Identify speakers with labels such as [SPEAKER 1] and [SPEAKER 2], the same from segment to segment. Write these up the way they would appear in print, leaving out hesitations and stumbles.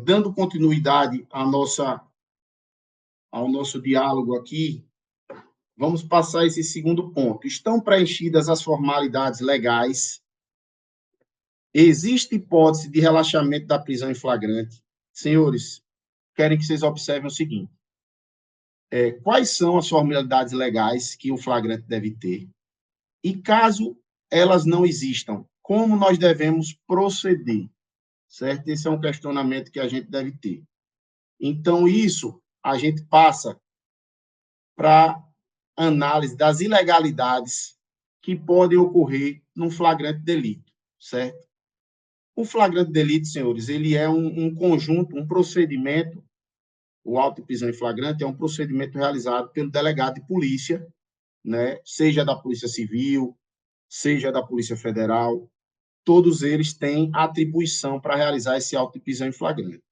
[SPEAKER 1] Dando continuidade ao nosso diálogo aqui, vamos passar esse segundo ponto. Estão preenchidas as formalidades legais? Existe hipótese de relaxamento da prisão em flagrante? Senhores, querem que vocês observem o seguinte: quais são as formalidades legais que o flagrante deve ter? E caso elas não existam, como nós devemos proceder? Certo? Esse é um questionamento que a gente deve ter. Então, isso a gente passa para análise das ilegalidades que podem ocorrer num flagrante delito, certo? O flagrante delito, senhores, ele é um conjunto, um procedimento, o auto de prisão em flagrante é um procedimento realizado pelo delegado de polícia, né? Seja da Polícia Civil, seja da Polícia Federal, todos eles têm atribuição para realizar esse auto de prisão em flagrante.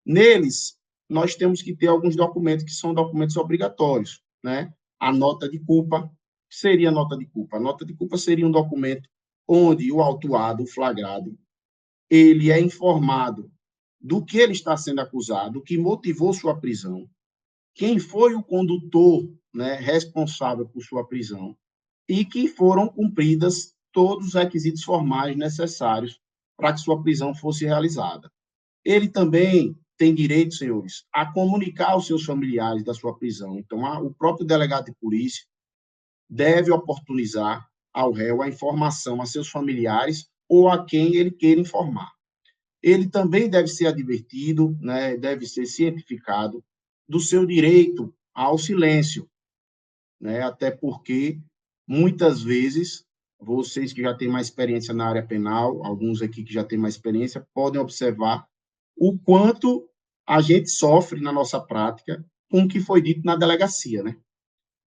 [SPEAKER 1] Neles, nós temos que ter alguns documentos que são documentos obrigatórios, né? A nota de culpa, que seria a nota de culpa? A nota de culpa seria um documento onde o autuado, o flagrado, ele é informado do que ele está sendo acusado, o que motivou sua prisão, quem foi o condutor, né, responsável por sua prisão, e que foram cumpridas todos os requisitos formais necessários para que sua prisão fosse realizada. Ele também tem direito, senhores, a comunicar aos seus familiares da sua prisão. Então, o próprio delegado de polícia deve oportunizar ao réu a informação a seus familiares ou a quem ele queira informar. Ele também deve ser advertido, né, deve ser cientificado do seu direito ao silêncio, né, até porque, muitas vezes, vocês que já têm mais experiência na área penal, alguns aqui que já têm mais experiência, podem observar o quanto a gente sofre na nossa prática com o que foi dito na delegacia, né?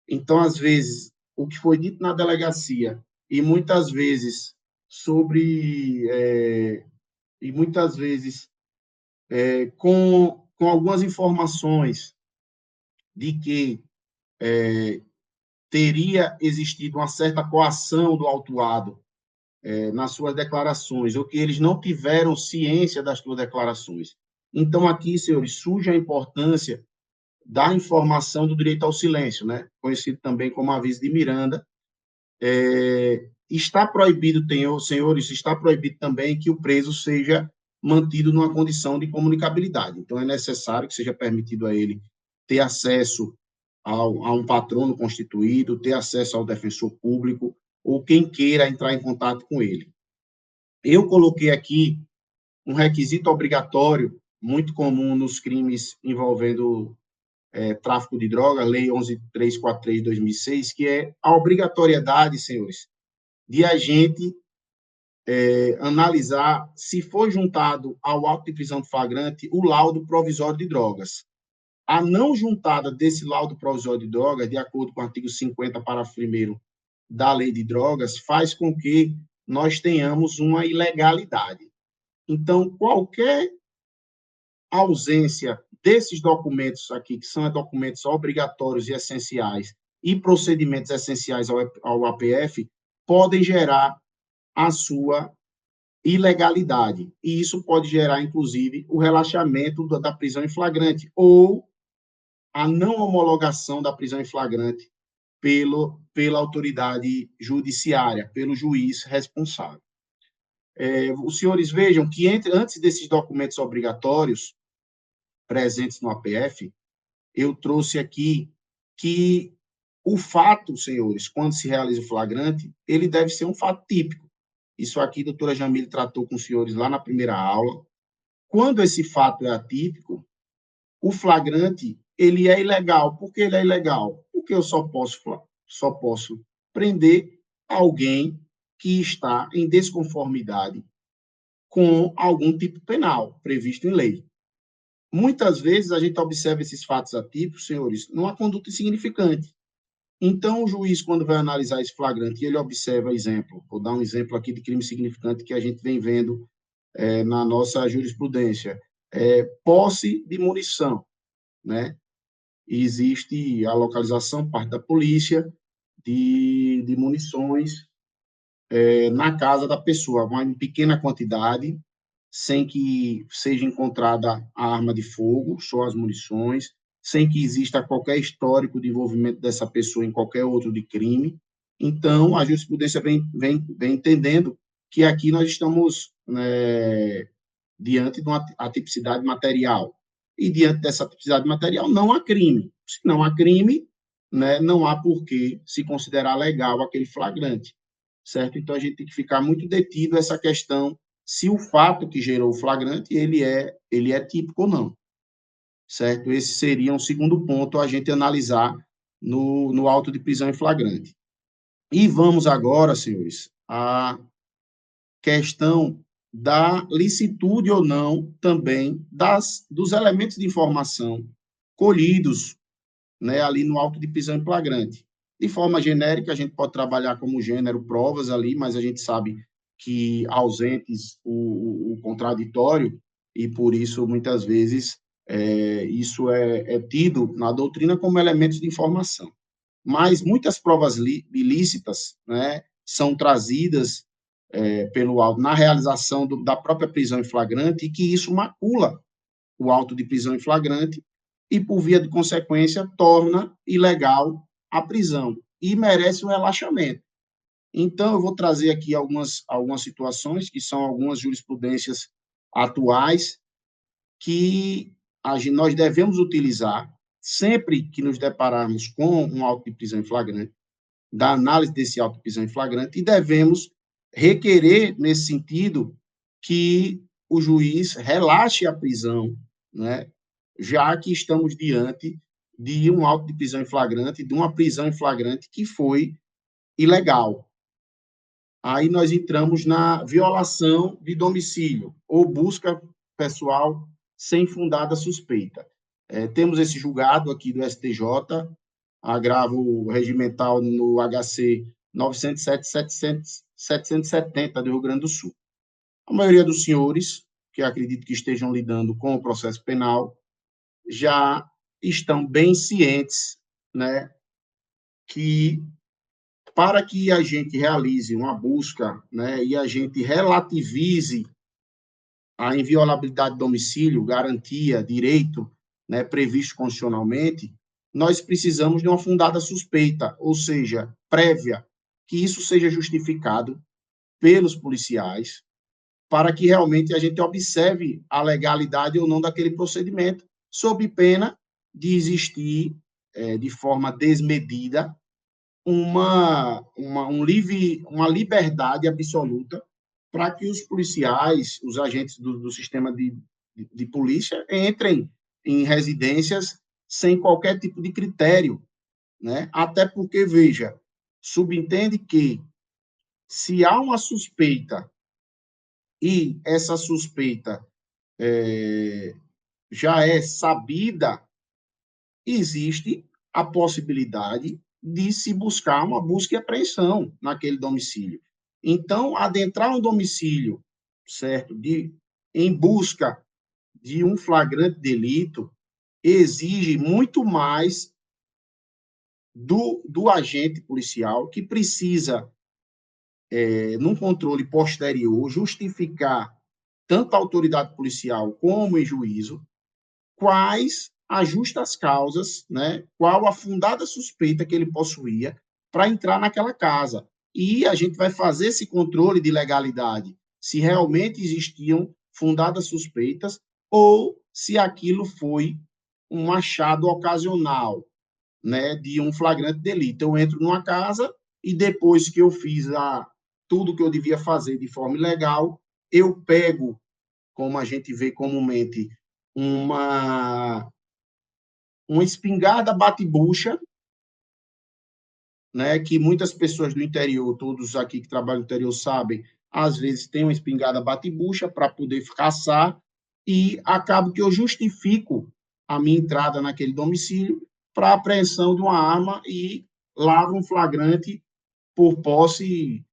[SPEAKER 1] Então, às vezes, o que foi dito na delegacia e muitas vezes sobre e muitas vezes com algumas informações de que teria existido uma certa coação do autuado nas suas declarações, ou que eles não tiveram ciência das suas declarações. Então, aqui, senhores, surge a importância da informação do direito ao silêncio, né? Conhecido também como aviso de Miranda. Está proibido, senhores, está proibido também que o preso seja mantido numa condição de comunicabilidade. Então, é necessário que seja permitido a ele ter acesso a um patrono constituído, ter acesso ao defensor público, ou quem queira entrar em contato com ele. Eu coloquei aqui um requisito obrigatório, muito comum nos crimes envolvendo tráfico de droga, Lei 11.343 de 2006, que é a obrigatoriedade, senhores, de a gente analisar se foi juntado ao auto de prisão de flagrante o laudo provisório de drogas. A não juntada desse laudo provisório de drogas, de acordo com o artigo 50, parágrafo 1º da Lei de Drogas, faz com que nós tenhamos uma ilegalidade. Então, qualquer ausência desses documentos aqui, que são documentos obrigatórios e essenciais, e procedimentos essenciais ao APF, podem gerar a sua ilegalidade. E isso pode gerar, inclusive, o relaxamento da prisão em flagrante ou a não homologação da prisão em flagrante pela autoridade judiciária, pelo juiz responsável. Os senhores vejam que antes desses documentos obrigatórios presentes no APF, eu trouxe aqui que o fato, senhores, quando se realiza o flagrante, ele deve ser um fato típico. Isso aqui a doutora Jamile tratou com os senhores lá na primeira aula. Quando esse fato é atípico, o flagrante ele é ilegal. Por que ele é ilegal? Porque eu só posso prender alguém que está em desconformidade com algum tipo penal previsto em lei. Muitas vezes a gente observa esses fatos atípicos, senhores, numa conduta insignificante. Então, o juiz, quando vai analisar esse flagrante, ele observa, exemplo, vou dar um exemplo aqui de crime significante que a gente vem vendo na nossa jurisprudência, posse de munição, né? E existe a localização, parte da polícia, de munições na casa da pessoa, uma pequena quantidade, sem que seja encontrada a arma de fogo, só as munições, sem que exista qualquer histórico de envolvimento dessa pessoa em qualquer outro de crime. Então, a jurisprudência vem entendendo que aqui nós estamos, né, diante de uma atipicidade material. E diante dessa atipicidade material, não há crime. Se não há crime, né, não há por que se considerar legal aquele flagrante, certo? Então, a gente tem que ficar muito detido a essa questão se o fato que gerou o flagrante ele é típico ou não, certo? Esse seria um segundo ponto a gente analisar no auto de prisão em flagrante. E vamos agora, senhores, à questão da licitude ou não também dos elementos de informação colhidos, né, ali no auto de prisão em flagrante. De forma genérica, a gente pode trabalhar como gênero provas ali, mas a gente sabe que ausentes o contraditório, e por isso, muitas vezes, isso é tido na doutrina como elementos de informação. Mas muitas provas ilícitas, né, são trazidas pelo auto na realização da própria prisão em flagrante, e que isso macula o auto de prisão em flagrante e, por via de consequência, torna ilegal a prisão e merece um relaxamento. Então, eu vou trazer aqui algumas situações, que são algumas jurisprudências atuais, que nós devemos utilizar sempre que nos depararmos com um auto de prisão em flagrante, da análise desse auto de prisão em flagrante, e devemos requerer, nesse sentido, que o juiz relaxe a prisão, né, já que estamos diante de um auto de prisão em flagrante, de uma prisão em flagrante que foi ilegal. Aí nós entramos na violação de domicílio ou busca pessoal sem fundada suspeita. Temos esse julgado aqui do STJ, agravo regimental no HC 907-770 do Rio Grande do Sul. A maioria dos senhores, que acredito que estejam lidando com o processo penal, já estão bem cientes, né, que para que a gente realize uma busca, né, e a gente relativize a inviolabilidade do domicílio, garantia, direito, né, previsto constitucionalmente, nós precisamos de uma fundada suspeita, ou seja, prévia, que isso seja justificado pelos policiais, para que realmente a gente observe a legalidade ou não daquele procedimento, sob pena de existir, de forma desmedida, uma liberdade absoluta para que os policiais, os agentes do sistema de polícia, entrem em residências sem qualquer tipo de critério, né? Até porque, veja, subentende que se há uma suspeita e essa suspeita já é sabida, existe a possibilidade de se buscar uma busca e apreensão naquele domicílio. Então, adentrar um domicílio, certo, em busca de um flagrante delito, exige muito mais do agente policial, que precisa, num controle posterior, justificar tanto a autoridade policial como em juízo, quais as justas causas, né, qual a fundada suspeita que ele possuía para entrar naquela casa. E a gente vai fazer esse controle de legalidade, se realmente existiam fundadas suspeitas ou se aquilo foi um achado ocasional, né, de um flagrante delito. Eu entro numa casa e depois que eu fiz tudo que eu devia fazer de forma ilegal, eu pego, como a gente vê comumente, uma espingarda bate-bucha, né, que muitas pessoas do interior, todos aqui que trabalham no interior sabem, às vezes tem uma espingarda bate-bucha para poder caçar, e acabo que eu justifico a minha entrada naquele domicílio para apreensão de uma arma e lavo um flagrante por posse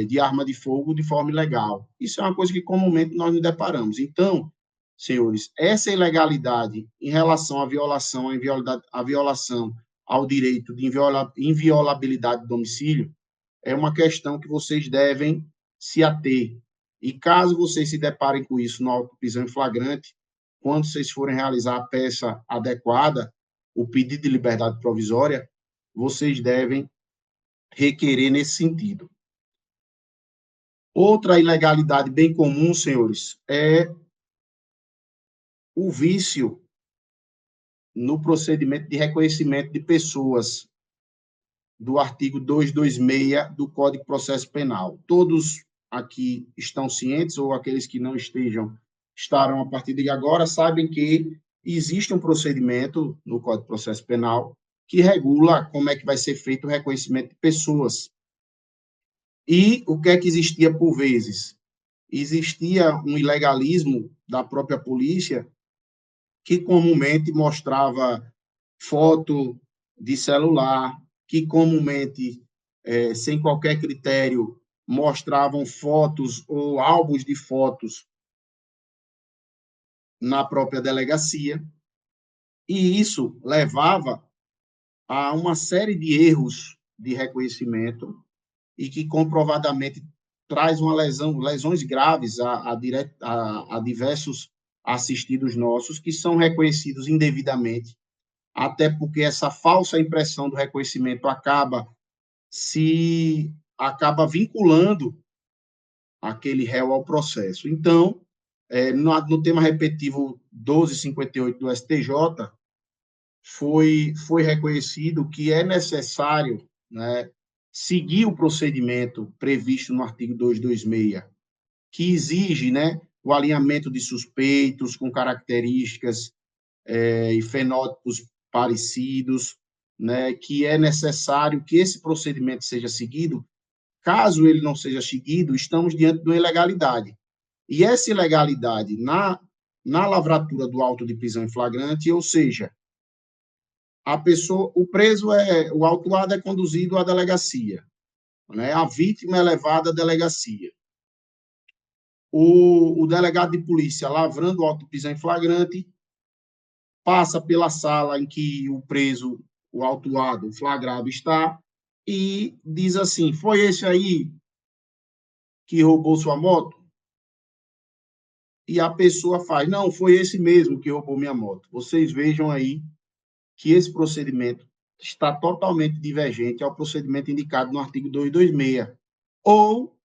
[SPEAKER 1] de arma de fogo de forma ilegal. Isso é uma coisa que comumente nós nos deparamos. Então, senhores, essa ilegalidade em relação à violação ao direito de inviolabilidade do domicílio é uma questão que vocês devem se ater. E caso vocês se deparem com isso na prisão em flagrante, quando vocês forem realizar a peça adequada, o pedido de liberdade provisória, vocês devem requerer nesse sentido. Outra ilegalidade bem comum, senhores, é o vício no procedimento de reconhecimento de pessoas do artigo 226 do Código de Processo Penal. Todos aqui estão cientes, ou aqueles que não estejam, estarão a partir de agora, sabem que existe um procedimento no Código de Processo Penal que regula como é que vai ser feito o reconhecimento de pessoas. E o que é que existia por vezes? Existia um ilegalismo da própria polícia que comumente mostrava foto de celular, que comumente, sem qualquer critério, mostravam fotos ou álbuns de fotos na própria delegacia, e isso levava a uma série de erros de reconhecimento e que comprovadamente traz uma lesões graves a diversos assistidos nossos que são reconhecidos indevidamente, até porque essa falsa impressão do reconhecimento acaba vinculando aquele réu ao processo. Então, no tema repetitivo 1258 do STJ, foi reconhecido que é necessário, né, seguir o procedimento previsto no artigo 226, que exige, né, o alinhamento de suspeitos com características e fenótipos parecidos, né, que é necessário que esse procedimento seja seguido. Caso ele não seja seguido, estamos diante de uma ilegalidade. E essa ilegalidade na lavratura do auto de prisão em flagrante, ou seja, a pessoa, o autuado é conduzido à delegacia, né? A vítima é levada à delegacia. O delegado de polícia, lavrando o auto de prisão em flagrante, passa pela sala em que o preso, o autuado, o flagrado está, e diz assim: foi esse aí que roubou sua moto? E a pessoa faz: não, foi esse mesmo que roubou minha moto. Vocês vejam aí que esse procedimento está totalmente divergente ao procedimento indicado no artigo 226. Ou,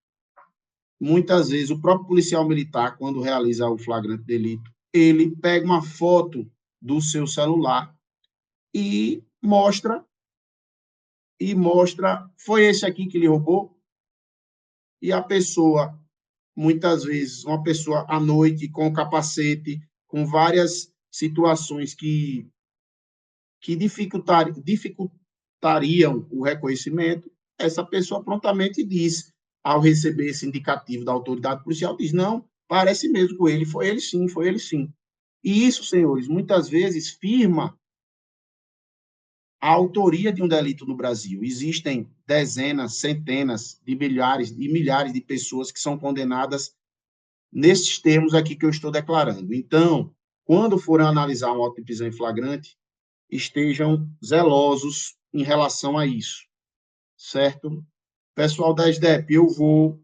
[SPEAKER 1] muitas vezes, o próprio policial militar, quando realiza o flagrante delito, ele pega uma foto do seu celular e mostra, foi esse aqui que lhe roubou? E a pessoa, muitas vezes, uma pessoa à noite, com capacete, com várias situações que dificultariam o reconhecimento, essa pessoa prontamente diz, ao receber esse indicativo da autoridade policial, diz: não, parece mesmo com ele, foi ele sim, foi ele sim. E isso, senhores, muitas vezes firma a autoria de um delito no Brasil. Existem dezenas, centenas de milhares e milhares de pessoas que são condenadas nesses termos aqui que eu estou declarando. Então, quando forem analisar um auto de prisão em flagrante, estejam zelosos em relação a isso, certo? Pessoal da SDEP, eu vou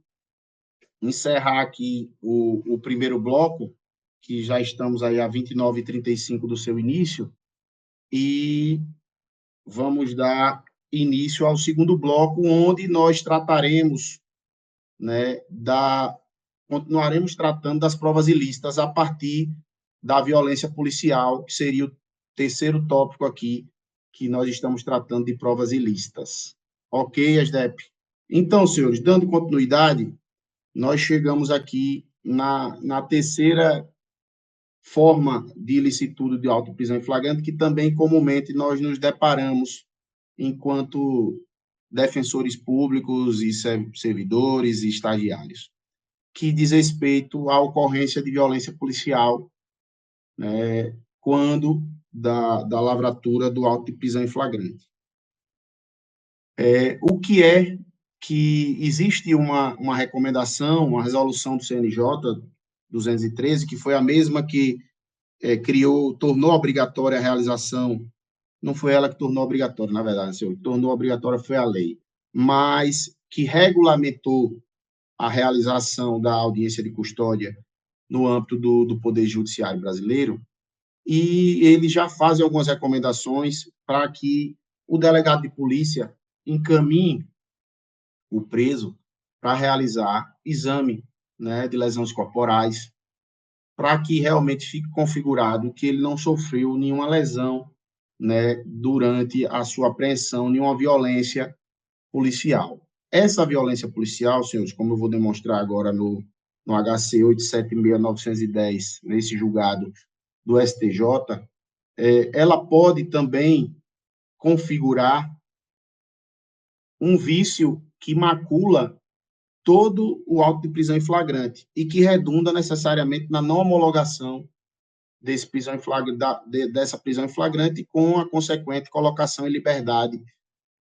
[SPEAKER 1] encerrar aqui o primeiro bloco, que já estamos aí a 29h35 do seu início, e vamos dar início ao segundo bloco, onde nós trataremos, né, continuaremos tratando das provas ilícitas a partir da violência policial, que seria o terceiro tópico aqui, que nós estamos tratando de provas ilícitas. Ok, SDEP? Então, senhores, dando continuidade, nós chegamos aqui na terceira forma de ilicitude de auto-prisão em flagrante, que também comumente nós nos deparamos enquanto defensores públicos e servidores e estagiários, que diz respeito à ocorrência de violência policial, né, quando da lavratura do auto de prisão em flagrante. O que é que existe uma recomendação, uma resolução do CNJ 213, que foi a mesma que tornou obrigatória a realização. Não foi ela que tornou obrigatória, na verdade, senhor, que tornou obrigatória foi a lei, mas que regulamentou a realização da audiência de custódia no âmbito do Poder Judiciário brasileiro, e eles já fazem algumas recomendações para que o delegado de polícia encaminhe o preso para realizar exame, né, de lesões corporais, para que realmente fique configurado que ele não sofreu nenhuma lesão, né, durante a sua apreensão, nenhuma violência policial. Essa violência policial, senhores, como eu vou demonstrar agora no HC 876-910, nesse julgado do STJ, ela pode também configurar um vício que macula todo o auto de prisão em flagrante e que redunda necessariamente na não homologação dessa prisão em flagrante com a consequente colocação em liberdade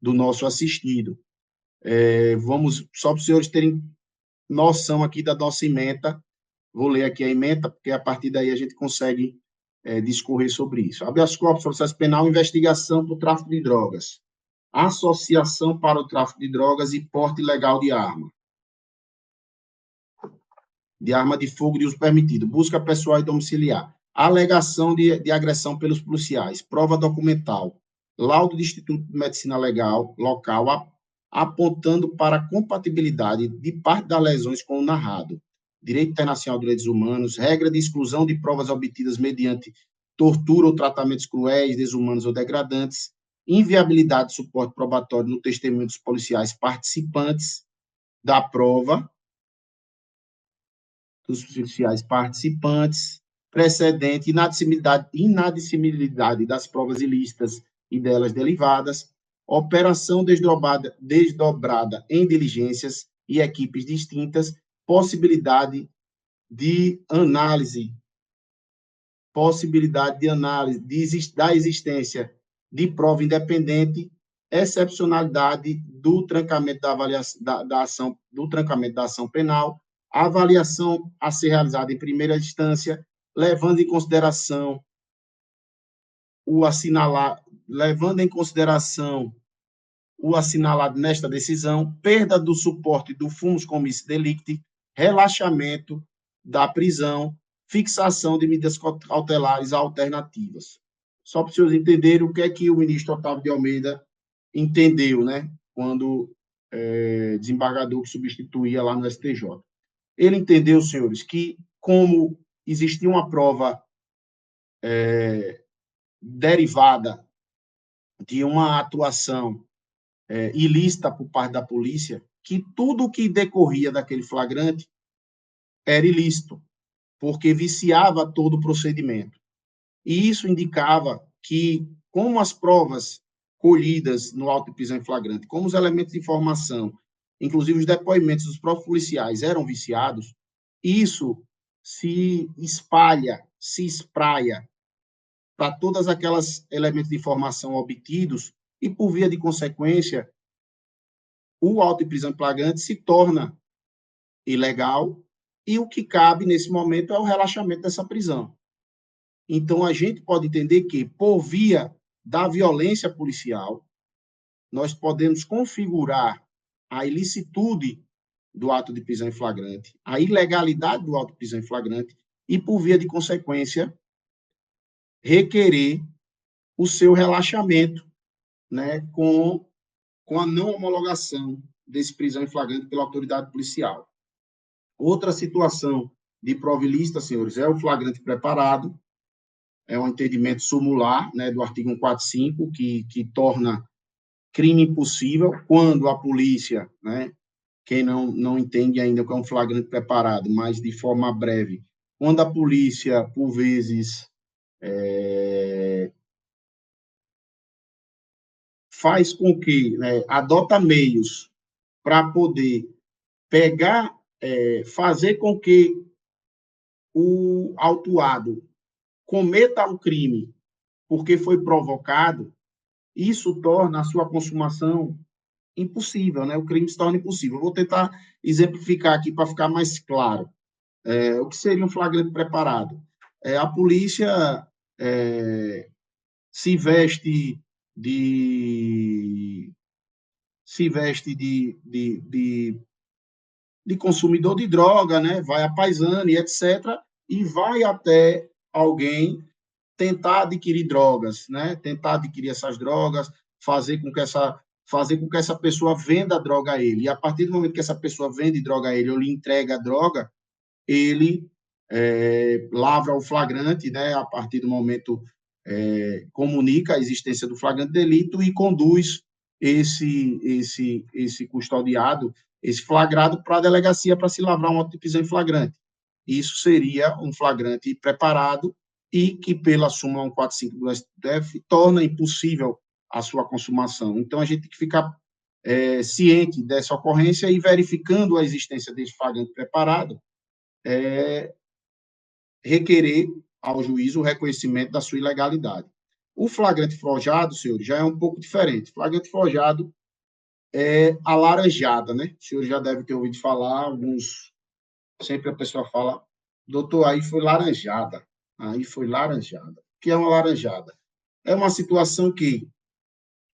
[SPEAKER 1] do nosso assistido. Vamos, só para os senhores terem noção aqui da nossa ementa, vou ler aqui a ementa, porque a partir daí a gente consegue discorrer sobre isso. Habeas corpus, processo penal, investigação por tráfico de drogas, associação para o tráfico de drogas e porte ilegal de arma de fogo de uso permitido, busca pessoal e domiciliar, alegação de agressão pelos policiais, prova documental, laudo do Instituto de Medicina Legal local apontando para a compatibilidade de parte das lesões com o narrado, direito internacional de direitos humanos, regra de exclusão de provas obtidas mediante tortura ou tratamentos cruéis, desumanos ou degradantes, inviabilidade de suporte probatório no testemunho dos policiais participantes da prova, dos policiais participantes, precedente, inadmissibilidade das provas ilícitas e delas derivadas, operação desdobrada em diligências e equipes distintas, possibilidade de análise da existência de prova independente, excepcionalidade do trancamento da ação penal, a avaliação a ser realizada em primeira instância, levando em consideração o assinalado nesta decisão, perda do suporte do fumus comissi delicti, relaxamento da prisão, fixação de medidas cautelares alternativas. Só para vocês entenderem o que é que o ministro Otávio de Almeida entendeu, né, quando desembargador que substituía lá no STJ. Ele entendeu, senhores, que como existia uma prova derivada de uma atuação ilícita por parte da polícia, que tudo que decorria daquele flagrante era ilícito, porque viciava todo o procedimento. E isso indicava que, como as provas colhidas no auto de prisão em flagrante, como os elementos de informação, inclusive os depoimentos dos próprios policiais, eram viciados, isso se espalha, se espraia para todas aquelas elementos de informação obtidos e, por via de consequência, o auto de prisão em flagrante se torna ilegal e o que cabe nesse momento é o relaxamento dessa prisão. Então, a gente pode entender que, por via da violência policial, nós podemos configurar a ilicitude do ato de prisão em flagrante, a ilegalidade do auto de prisão em flagrante e, por via de consequência, requerer o seu relaxamento, né, com a não homologação desse prisão em flagrante pela autoridade policial. Outra situação de prova ilícita, senhores, é o flagrante preparado, é um entendimento sumular, né, do artigo 145, que torna crime impossível quando a polícia, né, quem não entende ainda o que é um flagrante preparado, mas de forma breve, quando a polícia, por vezes, faz com que, né, adota meios para poder pegar, fazer com que o autuado cometa um crime porque foi provocado, isso torna a sua consumação impossível, né? O crime se torna impossível. Eu vou tentar exemplificar aqui para ficar mais claro. O que seria um flagrante preparado? A polícia se veste de de consumidor de droga, né? Vai a paisane, etc., e vai até alguém tentar adquirir drogas, né? Tentar adquirir essas drogas, fazer com que essa pessoa venda a droga a ele. E a partir do momento que essa pessoa vende droga a ele ou lhe entrega a droga, ele lavra o flagrante, né? A partir do momento comunica a existência do flagrante delito e conduz esse custodiado, esse flagrado para a delegacia para se lavrar um auto de prisão em flagrante. Isso seria um flagrante preparado e que, pela súmula 145 do STF, torna impossível a sua consumação. Então, a gente tem que ficar ciente dessa ocorrência e verificando a existência desse flagrante preparado, requerer ao juiz o reconhecimento da sua ilegalidade. O flagrante forjado, senhores, já é um pouco diferente. O flagrante forjado é a laranjada, né? O senhor já deve ter ouvido falar, sempre a pessoa fala, doutor, aí foi laranjada. Aí foi laranjada. O que é uma laranjada? É uma situação que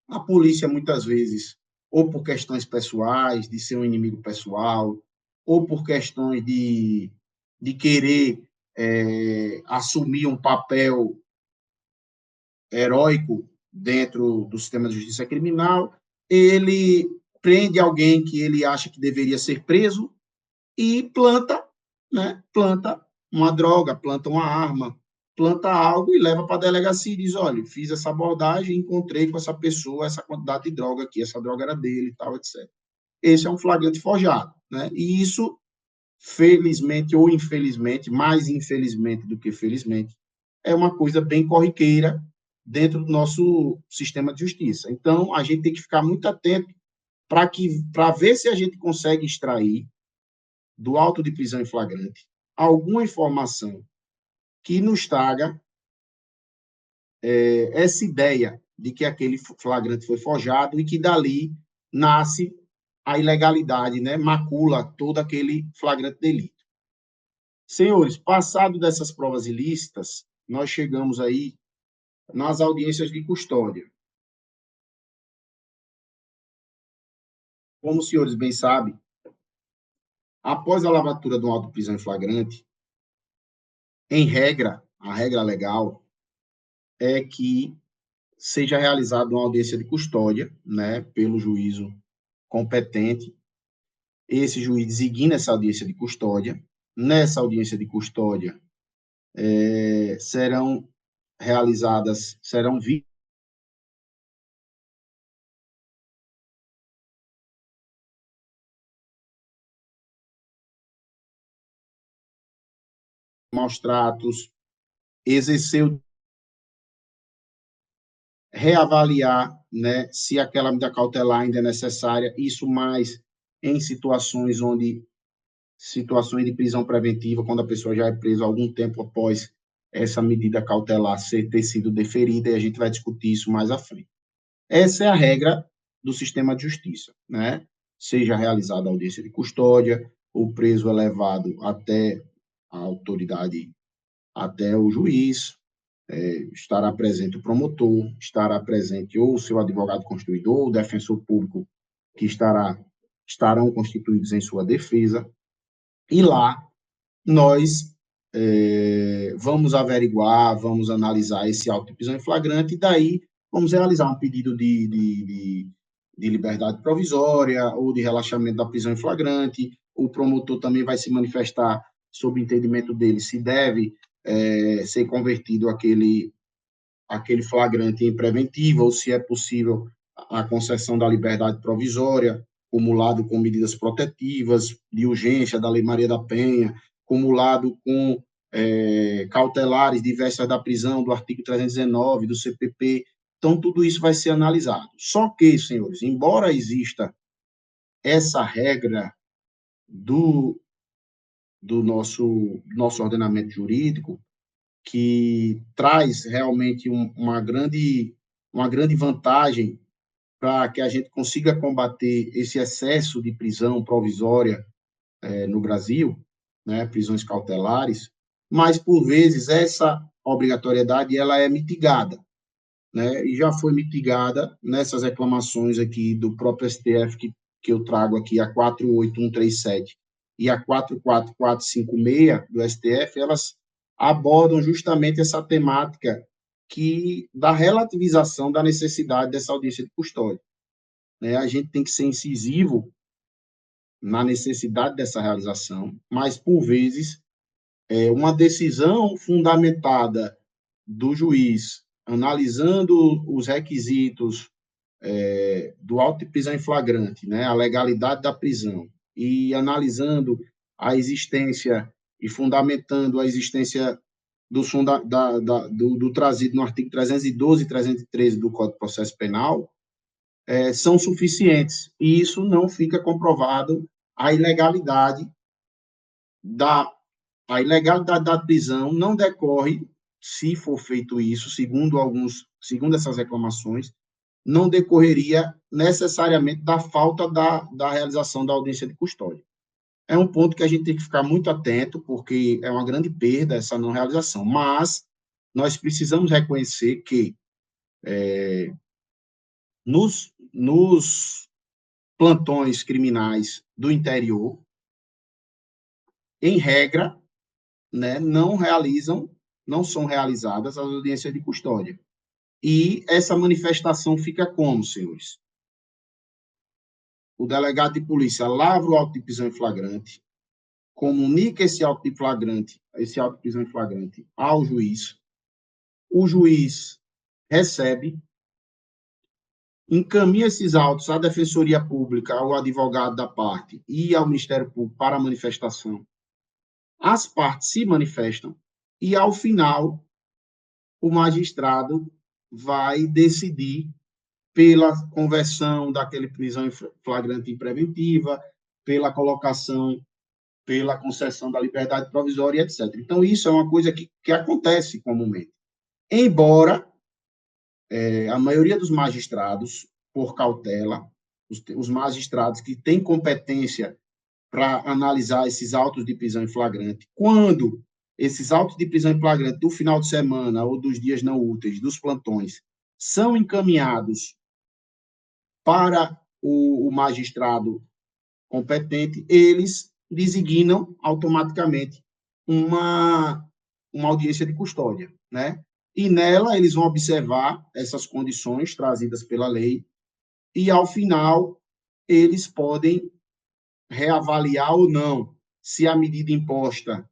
[SPEAKER 1] a polícia, muitas vezes, ou por questões pessoais, de ser um inimigo pessoal, ou por questões de querer assumir um papel heróico dentro do sistema de justiça criminal, ele prende alguém que ele acha que deveria ser preso e planta, né? Planta uma droga, planta uma arma, planta algo e leva para a delegacia e diz, olha, fiz essa abordagem, encontrei com essa pessoa essa quantidade de droga aqui, essa droga era dele e tal, etc. Esse é um flagrante forjado, né? E isso, felizmente ou infelizmente, mais infelizmente do que felizmente, é uma coisa bem corriqueira dentro do nosso sistema de justiça. Então, a gente tem que ficar muito atento para ver se a gente consegue extrair do auto de prisão em flagrante alguma informação que nos traga essa ideia de que aquele flagrante foi forjado e que dali nasce a ilegalidade, né? Macula todo aquele flagrante delito. Senhores, passado dessas provas ilícitas, nós chegamos aí nas audiências de custódia. Como os senhores bem sabem, após a lavatura do auto de prisão em flagrante, em regra, a regra legal é que seja realizada uma audiência de custódia, né, pelo juízo competente. Esse juiz designa essa audiência de custódia. Nessa audiência de custódia, serão vistos maus tratos, exercer, reavaliar, né, se aquela medida cautelar ainda é necessária, isso mais em situações de prisão preventiva, quando a pessoa já é presa algum tempo após essa medida cautelar ter sido deferida, e a gente vai discutir isso mais à frente. Essa é a regra do sistema de justiça, né? Seja realizada a audiência de custódia, o preso é levado até a autoridade, até o juiz, estará presente o promotor, estará presente ou o seu advogado constituidor, ou o defensor público que estarão constituídos em sua defesa, e lá nós vamos averiguar, vamos analisar esse auto de prisão em flagrante, e daí vamos realizar um pedido de liberdade provisória ou de relaxamento da prisão em flagrante. O promotor também vai se manifestar sob o entendimento dele se deve ser convertido aquele flagrante em preventivo ou se é possível a concessão da liberdade provisória, cumulado com medidas protetivas de urgência da Lei Maria da Penha, cumulado com cautelares diversas da prisão, do artigo 319 do CPP. Então, tudo isso vai ser analisado. Só que, senhores, embora exista essa regra do nosso ordenamento jurídico, que traz realmente uma grande vantagem para que a gente consiga combater esse excesso de prisão provisória no Brasil, né, prisões cautelares, mas, por vezes, essa obrigatoriedade ela é mitigada, né, e já foi mitigada nessas reclamações aqui do próprio STF que eu trago aqui, a 48137 e a 44456 do STF, elas abordam justamente essa temática da relativização da necessidade dessa audiência de custódia. A gente tem que ser incisivo na necessidade dessa realização, mas, por vezes, uma decisão fundamentada do juiz, analisando os requisitos do auto de prisão em flagrante, a legalidade da prisão, e analisando a existência e fundamentando a existência do trazido no artigo 312 e 313 do Código de Processo Penal, são suficientes. E isso não fica comprovado a ilegalidade da prisão não decorre, se for feito isso, segundo essas reclamações, não decorreria necessariamente da falta da realização da audiência de custódia. É um ponto que a gente tem que ficar muito atento, porque é uma grande perda essa não realização, mas nós precisamos reconhecer que nos plantões criminais do interior, em regra, não são realizadas as audiências de custódia. E essa manifestação fica como, senhores? O delegado de polícia lavra o auto de prisão em flagrante, comunica esse auto de prisão em flagrante ao juiz, o juiz recebe, encaminha esses autos à Defensoria Pública, ao advogado da parte e ao Ministério Público para a manifestação. As partes se manifestam e, ao final, o magistrado vai decidir pela conversão daquele prisão em flagrante em preventiva, pela concessão da liberdade provisória, etc. Então, isso é uma coisa que acontece comumente. Embora a maioria dos magistrados, por cautela, os magistrados que têm competência para analisar esses autos de prisão em flagrante, quando esses autos de prisão em flagrante do final de semana ou dos dias não úteis, dos plantões, são encaminhados para o magistrado competente, eles designam automaticamente uma audiência de custódia, E nela eles vão observar essas condições trazidas pela lei e, ao final, eles podem reavaliar ou não se a medida imposta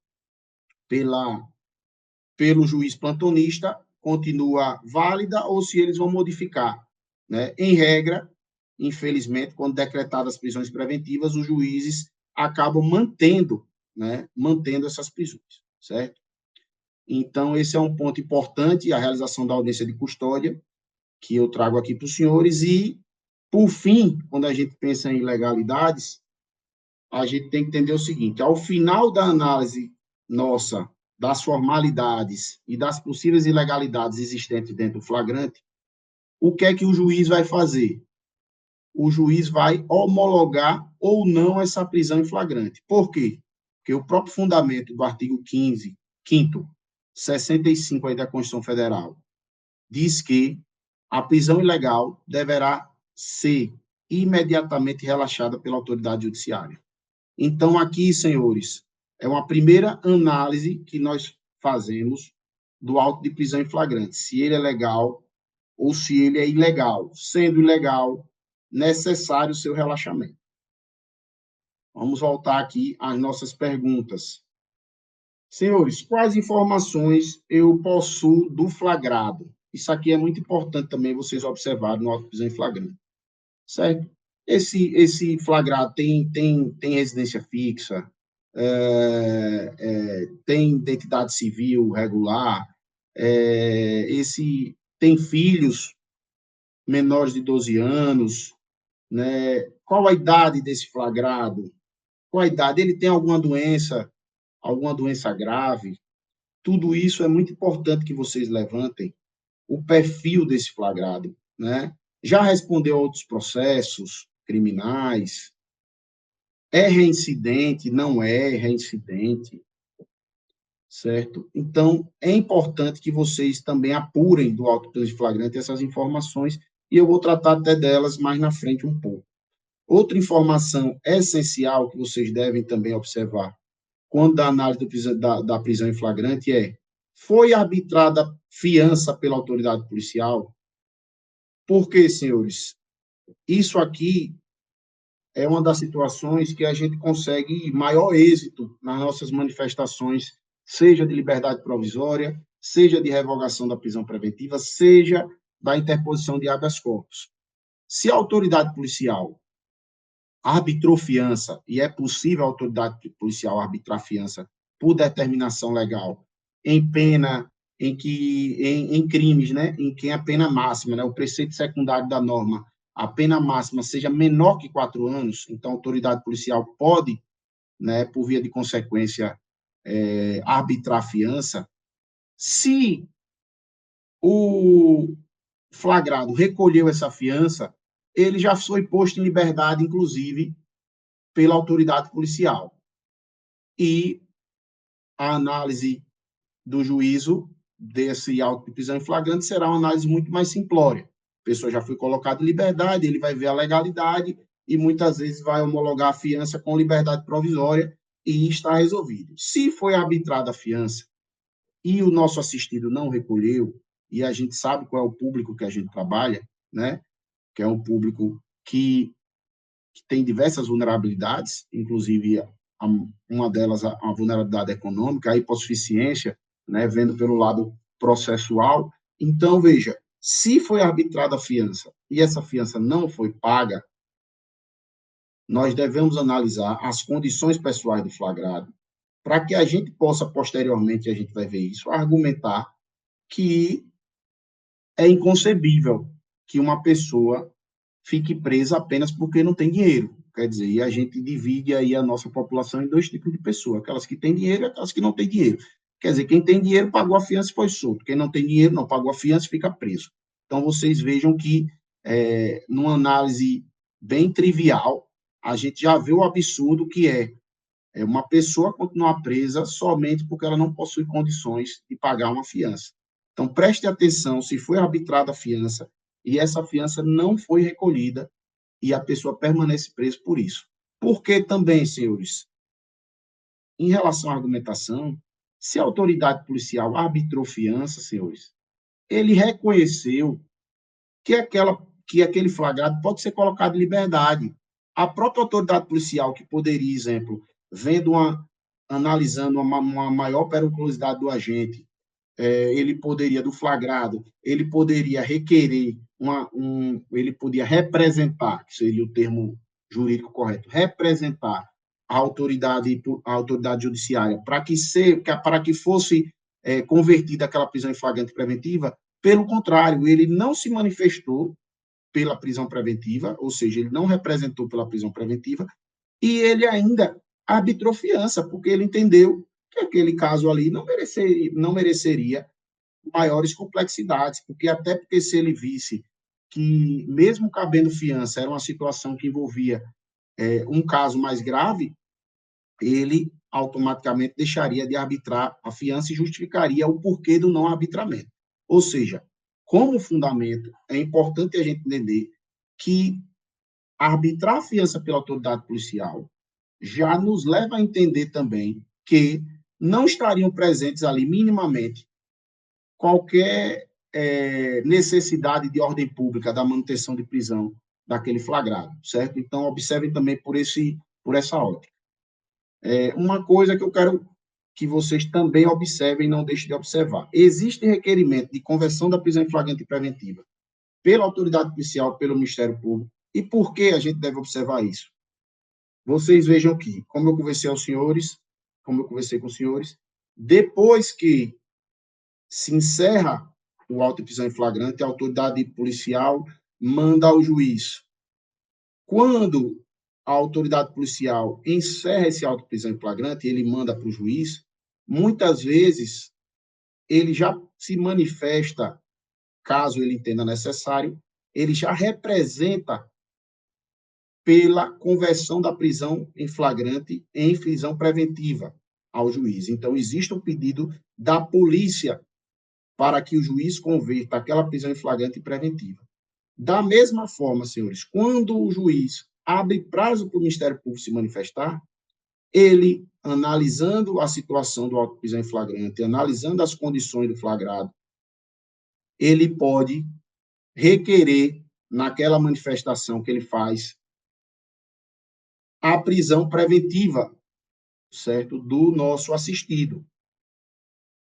[SPEAKER 1] pelo juiz plantonista continua válida ou se eles vão modificar. Em regra, infelizmente, quando decretadas as prisões preventivas, os juízes acabam mantendo essas prisões, certo? Então, esse é um ponto importante, a realização da audiência de custódia, que eu trago aqui para os senhores. E, por fim, quando a gente pensa em ilegalidades, a gente tem que entender o seguinte: ao final da análise nossa das formalidades e das possíveis ilegalidades existentes dentro do flagrante, o que é que o juiz vai fazer? O juiz vai homologar ou não essa prisão em flagrante. Por quê? Porque o próprio fundamento do artigo 5º, 65 aí da Constituição Federal, diz que a prisão ilegal deverá ser imediatamente relaxada pela autoridade judiciária. Então, aqui, senhores, é uma primeira análise que nós fazemos do auto de prisão em flagrante, se ele é legal ou se ele é ilegal. Sendo ilegal, necessário o seu relaxamento. Vamos voltar aqui às nossas perguntas. Senhores, quais informações eu possuo do flagrado? Isso aqui é muito importante também vocês observarem no auto de prisão em flagrante. Certo? Esse flagrado tem residência fixa, tem identidade civil regular, tem filhos menores de 12 anos, Qual a idade desse flagrado? Qual a idade? Ele tem alguma doença grave? Tudo isso é muito importante que vocês levantem o perfil desse flagrado, Já respondeu a outros processos criminais? É reincidente? Não é reincidente? Certo? Então, é importante que vocês também apurem do auto de flagrante essas informações, e eu vou tratar até delas mais na frente um pouco. Outra informação essencial que vocês devem também observar quando da análise da prisão em flagrante foi arbitrada fiança pela autoridade policial? Porque, senhores, isso aqui é uma das situações que a gente consegue maior êxito nas nossas manifestações, seja de liberdade provisória, seja de revogação da prisão preventiva, seja da interposição de habeas corpus. Se a autoridade policial arbitrou fiança, e é possível a autoridade policial arbitrar fiança por determinação legal, em pena, em crimes, né, em que a pena máxima, né, o preceito secundário da norma, a pena máxima seja menor que 4 anos, então a autoridade policial pode, né, por via de consequência, arbitrar fiança. Se o flagrado recolheu essa fiança, ele já foi posto em liberdade, inclusive, pela autoridade policial. E a análise do juízo desse auto de prisão em flagrante será uma análise muito mais simplória. A pessoa já foi colocada em liberdade, ele vai ver a legalidade e muitas vezes vai homologar a fiança com liberdade provisória e está resolvido. Se foi arbitrada a fiança e o nosso assistido não recolheu, e a gente sabe qual é o público que a gente trabalha, né? Que é um público que tem diversas vulnerabilidades, inclusive uma delas a vulnerabilidade econômica, a hipossuficiência, né, vendo pelo lado processual. Então, veja, se foi arbitrada a fiança e essa fiança não foi paga, nós devemos analisar as condições pessoais do flagrado, para que a gente possa, posteriormente, a gente vai ver isso, argumentar que é inconcebível que uma pessoa fique presa apenas porque não tem dinheiro. Quer dizer, e a gente divide aí a nossa população em dois tipos de pessoas, aquelas que têm dinheiro e aquelas que não têm dinheiro. Quer dizer, quem tem dinheiro pagou a fiança e foi solto. Quem não tem dinheiro não pagou a fiança e fica preso. Então, vocês vejam que, numa análise bem trivial, a gente já vê o absurdo que é uma pessoa continuar presa somente porque ela não possui condições de pagar uma fiança. Então, preste atenção se foi arbitrada a fiança e essa fiança não foi recolhida e a pessoa permanece presa por isso. Porque também, senhores, em relação à argumentação, se a autoridade policial arbitrou fiança, senhores, ele reconheceu que aquele flagrado pode ser colocado em liberdade. A própria autoridade policial, que poderia, exemplo, analisando uma maior periculosidade do agente, ele poderia, do flagrado, ele poderia requerer, ele podia representar, que seria o termo jurídico correto, representar a autoridade judiciária para que fosse convertida aquela prisão em flagrante preventiva. Pelo contrário, ele não se manifestou pela prisão preventiva, ou seja, ele não representou pela prisão preventiva, e ele ainda arbitrou fiança, porque ele entendeu que aquele caso ali não mereceria maiores complexidades, porque se ele visse que, mesmo cabendo fiança, era uma situação que envolvia um caso mais grave, ele automaticamente deixaria de arbitrar a fiança e justificaria o porquê do não arbitramento. Ou seja, como fundamento, é importante a gente entender que arbitrar a fiança pela autoridade policial já nos leva a entender também que não estariam presentes ali minimamente qualquer necessidade de ordem pública da manutenção de prisão daquele flagrado, certo? Então, observem também por essa ótica. Uma coisa que eu quero que vocês também observem e não deixem de observar. Existe requerimento de conversão da prisão em flagrante preventiva pela autoridade policial, pelo Ministério Público. E por que a gente deve observar isso? Vocês vejam que, como eu conversei com os senhores, depois que se encerra o auto de prisão em flagrante, a autoridade policial manda ao juiz. Quando a autoridade policial encerra esse auto de prisão em flagrante, ele manda para o juiz, muitas vezes ele já se manifesta, caso ele entenda necessário, ele já representa pela conversão da prisão em flagrante em prisão preventiva ao juiz. Então, existe um pedido da polícia para que o juiz converta aquela prisão em flagrante preventiva. Da mesma forma, senhores, quando o juiz abre prazo para o Ministério Público se manifestar, ele, analisando a situação do auto de prisão em flagrante, analisando as condições do flagrado, ele pode requerer, naquela manifestação que ele faz, a prisão preventiva, certo, do nosso assistido.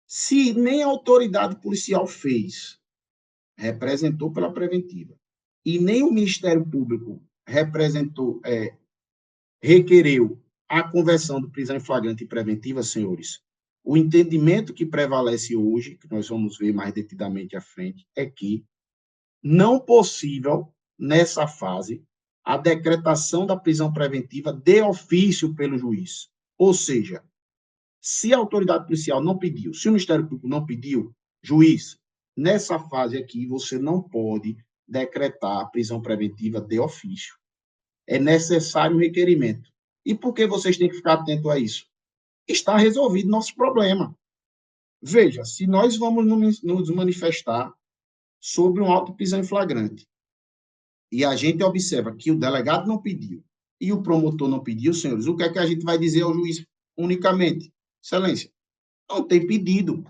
[SPEAKER 1] Se nem a autoridade policial fez, representou pela preventiva, e nem o Ministério Público requereu a conversão do prisão em flagrante e preventiva, senhores, o entendimento que prevalece hoje, que nós vamos ver mais detidamente à frente, é que não possível, nessa fase, a decretação da prisão preventiva de ofício pelo juiz. Ou seja, se a autoridade policial não pediu, se o Ministério Público não pediu, juiz, nessa fase aqui, você não pode decretar a prisão preventiva de ofício. É necessário um requerimento. E por que vocês têm que ficar atentos a isso? Está resolvido nosso problema. Veja, se nós vamos nos manifestar sobre um auto de prisão em flagrante e a gente observa que o delegado não pediu e o promotor não pediu, senhores, o que é que a gente vai dizer ao juiz unicamente? Excelência, não tem pedido.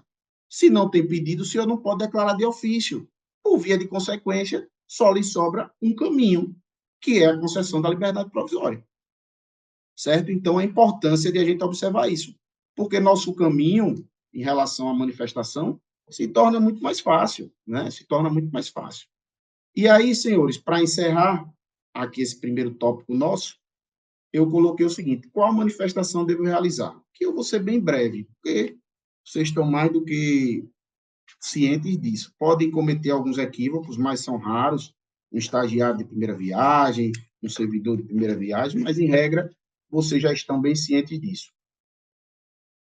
[SPEAKER 1] Se não tem pedido, o senhor não pode declarar de ofício. Por via de consequência, só lhe sobra um caminho, que é a concessão da liberdade provisória. Certo? Então, a importância de a gente observar isso. Porque nosso caminho, em relação à manifestação, se torna muito mais fácil, né? Se torna muito mais fácil. E aí, senhores, para encerrar aqui esse primeiro tópico nosso, eu coloquei o seguinte: qual manifestação devo realizar? Que eu vou ser bem breve, porque vocês estão mais do que cientes disso. Podem cometer alguns equívocos, mas são raros. Um estagiário de primeira viagem, um servidor de primeira viagem, mas, em regra, vocês já estão bem cientes disso.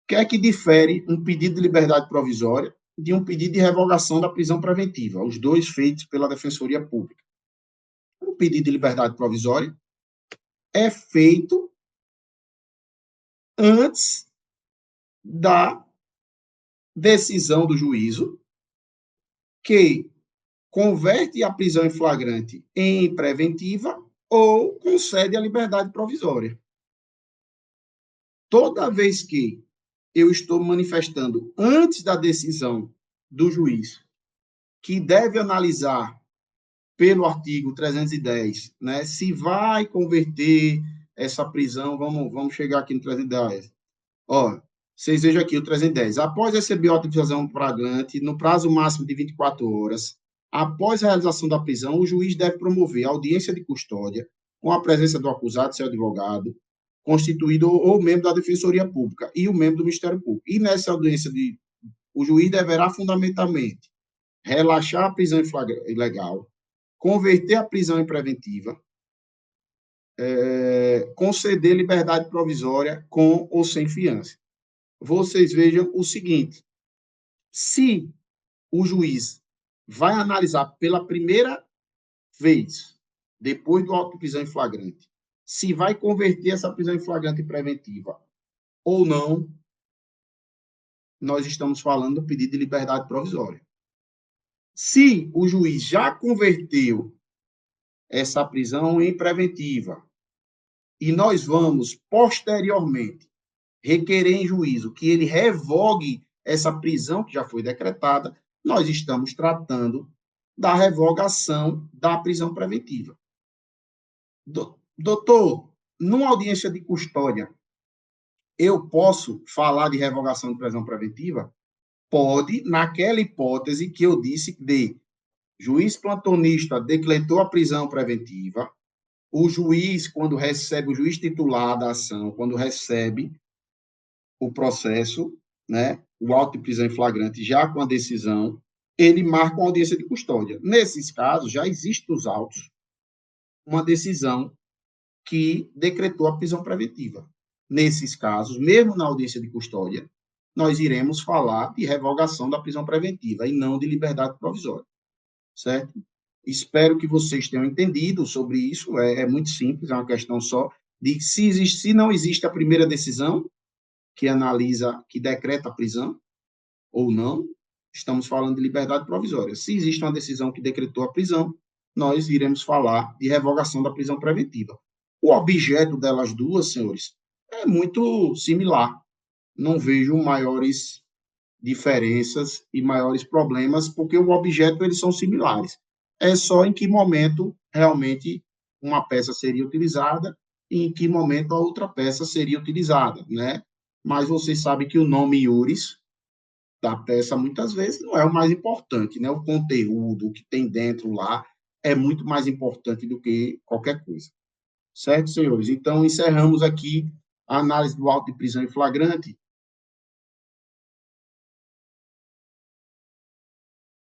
[SPEAKER 1] O que é que difere um pedido de liberdade provisória de um pedido de revogação da prisão preventiva? Os dois feitos pela Defensoria Pública. O pedido de liberdade provisória é feito antes da decisão do juízo, que converte a prisão em flagrante em preventiva ou concede a liberdade provisória. Toda vez que eu estou manifestando antes da decisão do juiz, que deve analisar pelo artigo 310, né, se vai converter essa prisão, vamos chegar aqui no 310. Ó, vocês vejam aqui o 310. Após receber a autorização flagrante, no prazo máximo de 24 horas, após a realização da prisão, o juiz deve promover a audiência de custódia com a presença do acusado, seu advogado, constituído ou membro da Defensoria Pública e o membro do Ministério Público. E nessa audiência, o juiz deverá fundamentalmente relaxar a prisão ilegal, converter a prisão em preventiva, conceder liberdade provisória com ou sem fiança. Vocês vejam o seguinte: se o juiz vai analisar pela primeira vez, depois do auto de prisão em flagrante, se vai converter essa prisão em flagrante preventiva ou não, nós estamos falando do pedido de liberdade provisória. Se o juiz já converteu essa prisão em preventiva e nós vamos, posteriormente, requerer em juízo que ele revogue essa prisão que já foi decretada, nós estamos tratando da revogação da prisão preventiva. Doutor, numa audiência de custódia, eu posso falar de revogação de prisão preventiva? Pode, naquela hipótese que eu disse de juiz plantonista decretou a prisão preventiva, o juiz, quando recebe, o juiz titular da ação, quando recebe o processo, né, o auto de prisão em flagrante, já com a decisão, ele marca uma audiência de custódia. Nesses casos, já existem os autos, uma decisão que decretou a prisão preventiva. Nesses casos, mesmo na audiência de custódia, nós iremos falar de revogação da prisão preventiva e não de liberdade provisória, certo? Espero que vocês tenham entendido sobre isso. É muito simples, é uma questão só de se não existe a primeira decisão que analisa, que decreta a prisão ou não, estamos falando de liberdade provisória. Se existe uma decisão que decretou a prisão, nós iremos falar de revogação da prisão preventiva. O objeto delas duas, senhores, é muito similar. Não vejo maiores diferenças e maiores problemas, porque o objeto eles são similares. É só em que momento realmente uma peça seria utilizada e em que momento a outra peça seria utilizada, né? Mas você sabe que o nome Iuris da peça muitas vezes não é o mais importante, né? O conteúdo, o que tem dentro lá é muito mais importante do que qualquer coisa. Certo, senhores? Então, encerramos aqui a análise do auto de prisão em flagrante